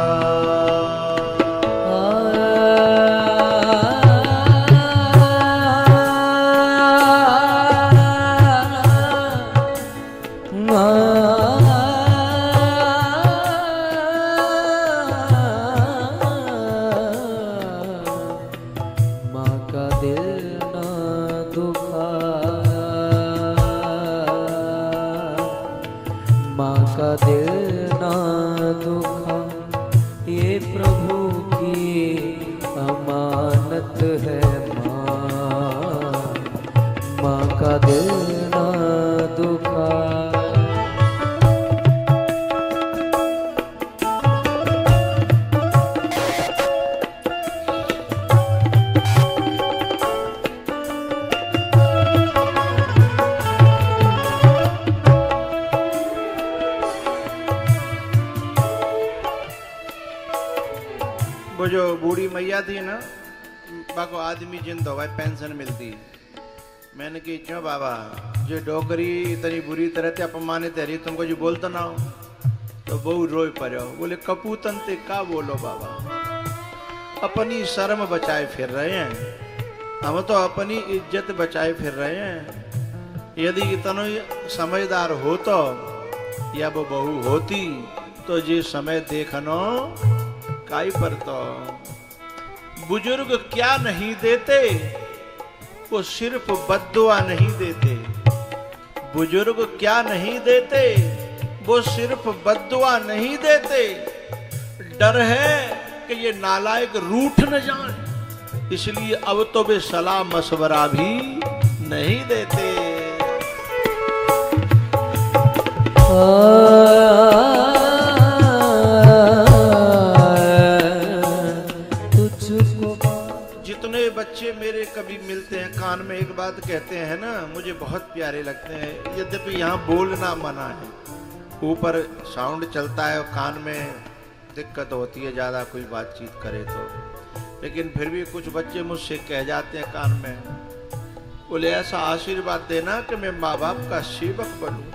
का दिल ना दुखा, ये प्रभु की अमानत है माँ का दिल ना दुखा। वो जो बूढ़ी मैया थी ना, बाको आदमी जिंद हो गए, पेंशन मिलती। मैंने की क्यों बाबा, जो डोकरी इतनी बुरी तरह से अपमानित है रही, तुमको जो बोलता ना हो। तो बहु रोए पड़ो, बोले कपूतन ते का बोलो बाबा, अपनी शर्म बचाए फिर रहे हैं हम, तो अपनी इज्जत बचाए फिर रहे हैं। यदि इतना समझदार हो तो या वो बहू होती तो ये समय देखनो काई पर। तो बुजुर्ग क्या नहीं देते, वो सिर्फ बद्दुआ नहीं देते। बुजुर्ग क्या नहीं देते, वो सिर्फ बद्दुआ नहीं देते। डर है कि ये नालायक रूठ न जाए, इसलिए अब तो वे सलाह मशवरा भी नहीं देते। जितने बच्चे मेरे कभी मिलते हैं, कान में एक बात कहते हैं ना, मुझे बहुत प्यारे लगते हैं। यद्यपि यहाँ बोलना मना है, ऊपर साउंड चलता है और कान में दिक्कत होती है ज़्यादा कोई बातचीत करे तो, लेकिन फिर भी कुछ बच्चे मुझसे कह जाते हैं कान में, बोले ऐसा आशीर्वाद देना कि मैं माँ बाप का सेवक बनूं।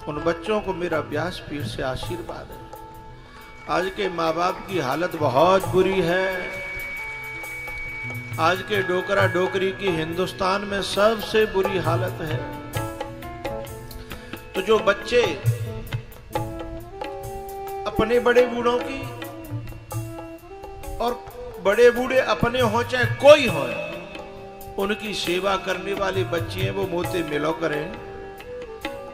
उन बच्चों को मेरा व्यासपीठ से आशीर्वाद है। आज के माँ बाप की हालत बहुत बुरी है। आज के डोकरा डोकरी की हिंदुस्तान में सबसे बुरी हालत है। तो जो बच्चे अपने बड़े बूढ़ों की, और बड़े बूढ़े अपने हो चाहे कोई हो, उनकी सेवा करने वाली बच्ची हैं, वो मोते मिलो करें,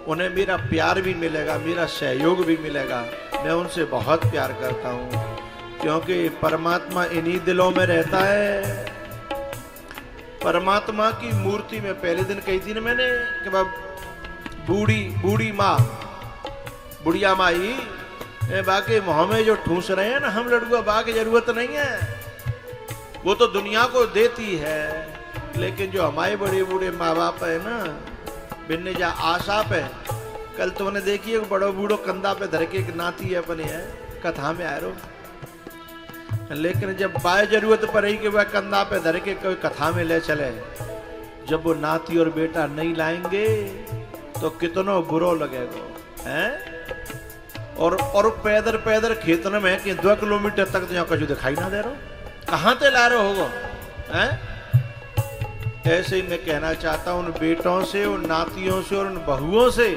उन्हें मेरा प्यार भी मिलेगा, मेरा सहयोग भी मिलेगा। मैं उनसे बहुत प्यार करता हूँ, क्योंकि परमात्मा इन्हीं दिलों में रहता है। परमात्मा की मूर्ति में पहले दिन कही थी ना मैंने कि बूढ़ी माँ, बुढ़िया माई, बाकी मुँह में जो ठूस रहे हैं ना हम लड़ुआ, बाकी जरूरत नहीं है, वो तो दुनिया को देती है। लेकिन जो हमारे बड़े बूढ़े माँ बाप है ना, बिन्ने जा आशा पे, कल तुमने देखी एक बड़ो बूढ़ो कंधा पे धर के एक नाती है अपने है कथा में आए रो, लेकिन जब बाय जरूरत पड़ी कि वह कंधा पे धर के कोई कथा में ले चले, जब वो नाती और बेटा नहीं लाएंगे तो कितना बुरो लगेगा हैं। और पैदल पैदल खेतन में कि 2 किलोमीटर तक तो यहाँ कछु दिखाई ना दे रहा, कहाँ ते ला रहे होगा हैं। ऐसे ही मैं कहना चाहता हूँ उन बेटों से, उन नातियों से और उन बहुओं से,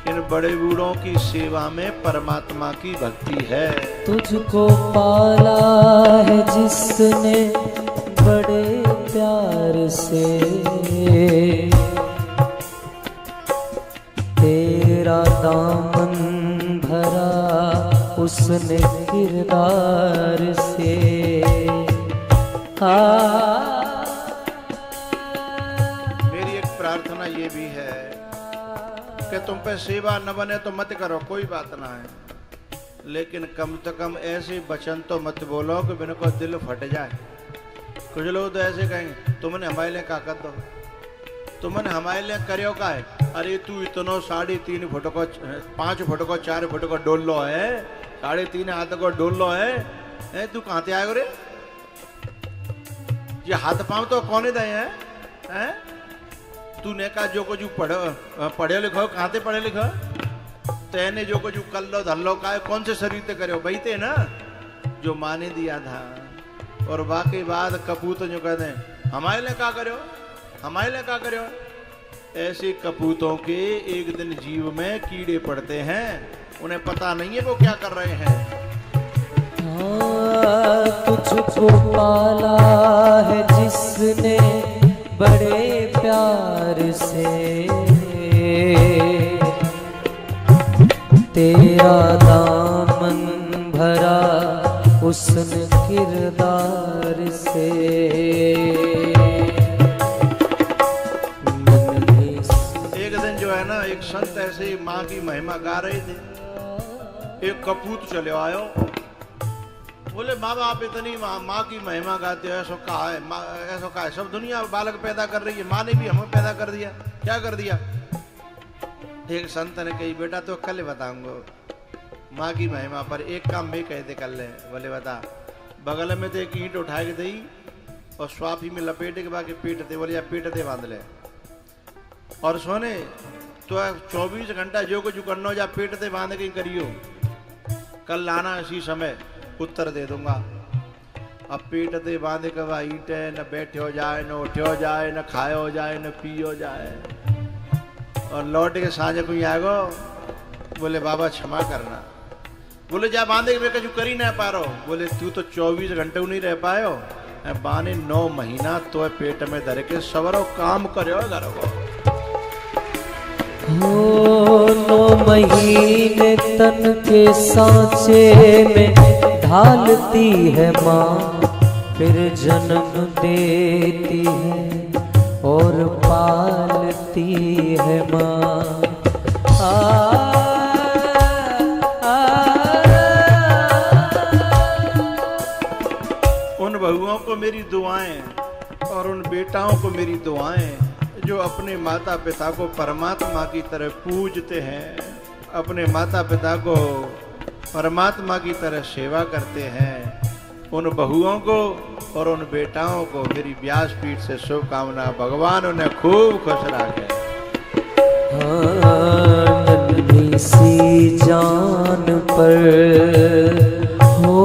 इन बड़े बूढ़ों की सेवा में परमात्मा की भक्ति है। तुझको पाला है जिसने बड़े प्यार से, तेरा दामन भरा उसने किरदार से। मेरी एक प्रार्थना ये भी है कि तुम पे सेवा न बने तो मत करो, कोई बात ना है, लेकिन कम से कम ऐसे वचन तो मत बोलो कि मेरे को दिल फट जाए। कुछ लोग तो ऐसे कहेंगे तुमने हमारे लिए का कर दो, तुमने हमारे लिए करियो का है, अरे तू इतनो 3.5 फुट को 5 फुट को 4 फुट को डोल लो है, 3.5 हाथ को डोल लो है, तू कहाँ से आएगा रे? ये हाथ पाँव तो कौन दे हैं? तूने कहा जो कुछ पढ़े लिखो, कहाँ से पढ़े लिखो, तेने जो कुछ कर लो धर लो, का कौन से शरीर से करो भाई ते ना जो माँ ने दिया था। और बाकी बात कपूत जो कहते हैं हमारे लिए क्या करो, हमारे लिए क्या करो, ऐसे कपूतों के एक दिन जीव में कीड़े पड़ते हैं, उन्हें पता नहीं है वो क्या कर रहे हैं। तुझको पाला है जिसने बड़े प्यार से, तेरा दामन भरा उसने किरदार से। एक दिन जो है ना, एक संत ऐसे ही माँ की महिमा गा रहे थे। एक कपूत चले आयो, बोले बाबा आप इतनी माँ की महिमा गाते हो, ऐसा कहा है, ऐसा कहा है, सब दुनिया बालक पैदा कर रही है, माँ ने भी हमें पैदा कर दिया, क्या कर दिया? एक संत ने कही बेटा तो कल बताऊंगा माँ की महिमा पर, एक काम मैं कह दे कर ले। बोले बता। बगल में तो एक ईंट उठा के दी और स्वाफी में लपेटे के बाद पीट दे। बोले या पीट दे बांध ले और सोने तो 24 घंटा जो कुछ करना हो जा पेट दे बांध के करियो, कल लाना इसी समय उत्तर दे दूंगा। अब पेट दे बांधे के बाद ईंटे न बैठे हो जाए, न उठे हो जाए, न खाए हो जाए, न पी हो जाए और लौट के साँझ को आएगो। बोले बाबा क्षमा करना। बोले जा बांधे के कुछ कर ही नहीं पा रहा। बोले तू तो 24 घंटे नहीं रह पायो, बाने 9 महीना तो पेट में धर के सवरो काम करो घर को। हो 9 महीने तन के सांचे में ढालती है माँ, फिर जन्म देती है और पालती है माँ। उन बहुओं को मेरी दुआएं और उन बेटाओं को मेरी दुआएं जो अपने माता पिता को परमात्मा की तरह पूजते हैं, अपने माता पिता को परमात्मा की तरह सेवा करते हैं। उन बहुओं को और उन बेटाओं को मेरी व्यासपीठ से शुभकामना। भगवान उन्हें खूब खुश रखे। नन्ही सी जान पर हो,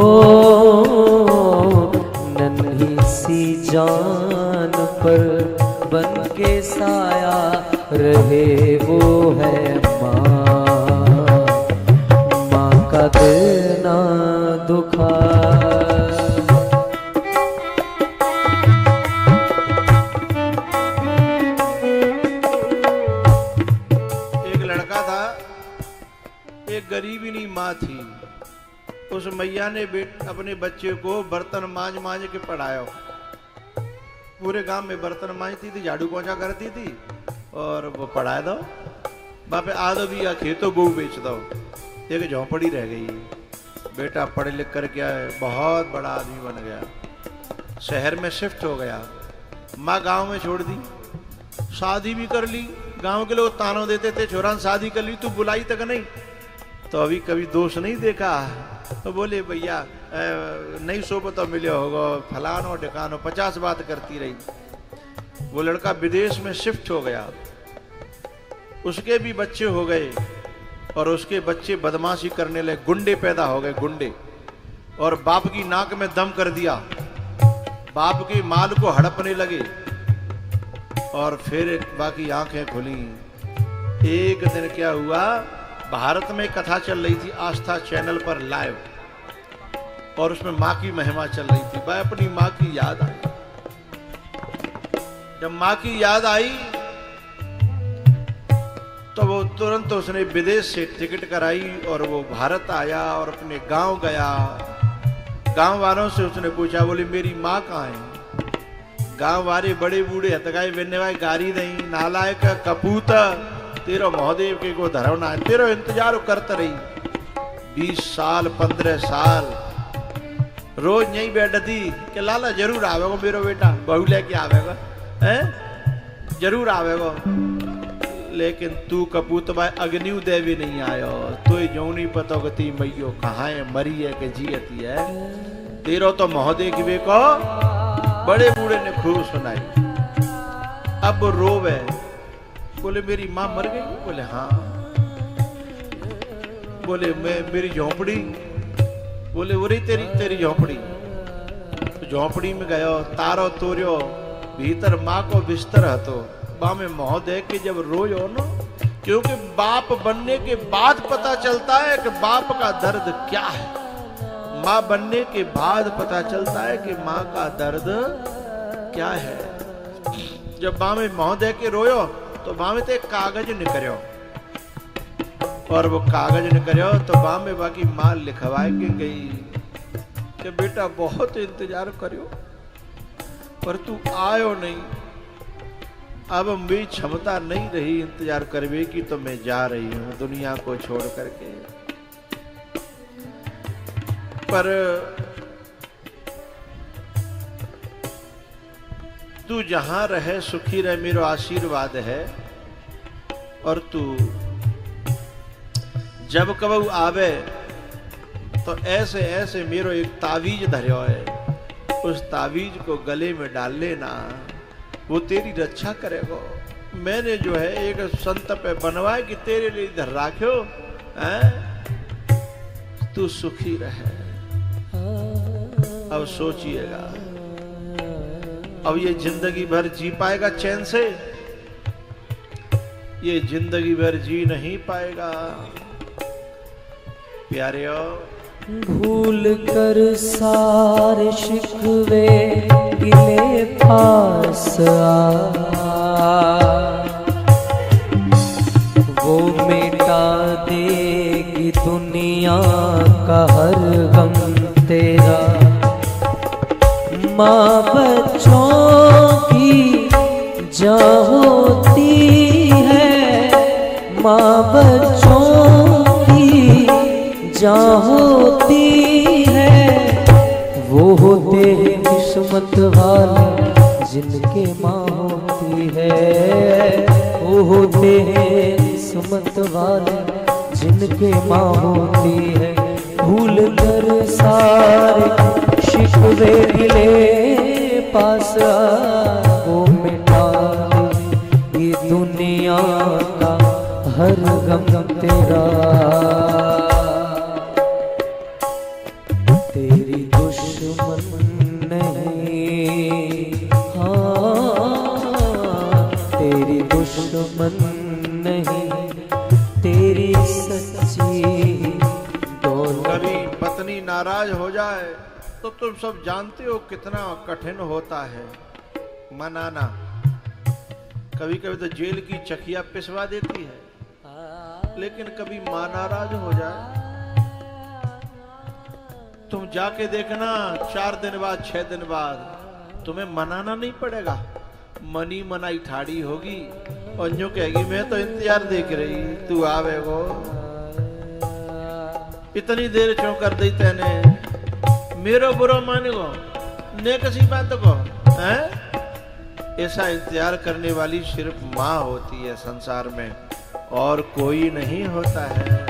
नन्ही सी जान पर बन के साया रहे वो है माँ, माँ का दिल ना दुखा। एक लड़का था, एक गरीबिनी माँ थी। उस मैया ने अपने बच्चे को बर्तन मांझ मांझ के पढ़ाया। पूरे गांव में बर्तन मांझती थी, झाड़ू पोंछा करती थी और वो पढ़ा दो। बापे आदो भी या खेतों बहू बेच दो। एक झोंपड़ी रह गई। बेटा पढ़ लिख कर क्या है, बहुत बड़ा आदमी बन गया, शहर में शिफ्ट हो गया। माँ गांव में छोड़ दी, शादी भी कर ली। गांव के लोग तानों देते थे, छोरा शादी कर ली, तू बुलाई तक नहीं। तो अभी कभी दोष नहीं देखा। तो बोले भैया नहीं सोबत तो मिले होगा, फलानो ढिकानो 50 बात करती रही। वो लड़का विदेश में शिफ्ट हो गया, उसके भी बच्चे हो गए और उसके बच्चे बदमाशी करने लगे, गुंडे पैदा हो गए, गुंडे। और बाप की नाक में दम कर दिया, बाप के माल को हड़पने लगे। और फिर बाकी आंखें खुली। एक दिन क्या हुआ, भारत में कथा चल रही थी आस्था चैनल पर लाइव, और उसमें माँ की महिमा चल रही थी। भाई अपनी माँ की याद आई। जब माँ की याद आई तो वो तुरंत उसने विदेश से टिकट कराई और वो भारत आया और अपने गांव गया। गांव वालों से उसने पूछा, बोले मेरी माँ कहाँ है? गांव वाले बड़े बूढ़े हतगाई बेने वाले गारी नहीं, नालायक कपूत, तेरो महादेव के को धरव ना, तेरो इंतजार करते रही। 20 साल 15 साल रोज यही बैठती कि लाला जरूर आवेगो मेरो बेटा, बहू लेके आवेगा, हैं जरूर आवेगो। लेकिन तू कपूत भाई अग्निव देवी नहीं आयो, तो जो नहीं पता गति मैयो कहाँ है, मरी है कि जीती है। तेरो तो महादेव की बेको बड़े बूढ़े ने खूब सुनाई। अब रोवे, बोले मेरी माँ मर गई? बोले हाँ। बोले मैं मेरी झोंपड़ी? बोले वो रही तेरी झोंपड़ी। तो झोंपड़ी में गयो, तारो तोरियो, भीतर माँ को बिस्तर हतो। बा में मोह देख के जब रोज हो ना, क्योंकि बाप बनने के बाद पता चलता है कि बाप का दर्द क्या है। माँ बनने के बाद पता चलता है कि माँ का दर्द क्या है। जब माँ में मोह देख के रोयो तो माँ में तो एक कागज निकलो, और वो कागज न करो तो बामे बाकी माँ लिखवाए के गई कि बेटा बहुत इंतजार करियो पर तू आयो नहीं। अब मेरी क्षमता नहीं रही इंतजार करवे की, तो मैं जा रही हूं दुनिया को छोड़ करके। पर तू जहां रहे सुखी रहे, मेरा आशीर्वाद है। और तू जब कब आवे तो ऐसे ऐसे मेरो एक तावीज धर्यो है, उस तावीज को गले में डाल लेना, वो तेरी रक्षा करेगा। मैंने जो है एक संत पे बनवाए कि तेरे लिए इधर राख्यो, तू सुखी रहे। अब सोचिएगा, अब ये जिंदगी भर जी पाएगा चैन से? ये जिंदगी भर जी नहीं पाएगा प्यारे। भूल कर सारे शिकवे गिले पास वो मिटा देगी दुनिया का हर गम तेरा। माँ बच्चों की जान होती है, माँ बच्चों की जान होती है। वो होते हैं किस्मत वाले जिनके माँ होती है, वो होते हैं किस्मत वाले जिनके माँ होती है। भूल कर सारे शिकवे गिले पास वो मिटा दे ये दुनिया का हर गम तेरा। तेरी दुश्मन नहीं, हाँ तेरी दुश्मन नहीं, तेरी सच्ची दौलत। कभी पत्नी नाराज हो जाए तो तुम सब जानते हो कितना कठिन होता है मनाना। कभी कभी तो जेल की चकिया पिसवा देती है, लेकिन कभी मां नाराज हो जाए तुम जाके देखना 4 दिन बाद 6 दिन बाद तुम्हें मनाना नहीं पड़ेगा, मनी मनाई ठाड़ी होगी और यूं कहेगी मैं तो इंतजार देख रही तू आवेगो, इतनी देर क्यों कर दी तेने, मेरो बुरा मानेगो ने किसी बात को हैं। ऐसा इंतजार करने वाली सिर्फ माँ होती है संसार में, और कोई नहीं होता है।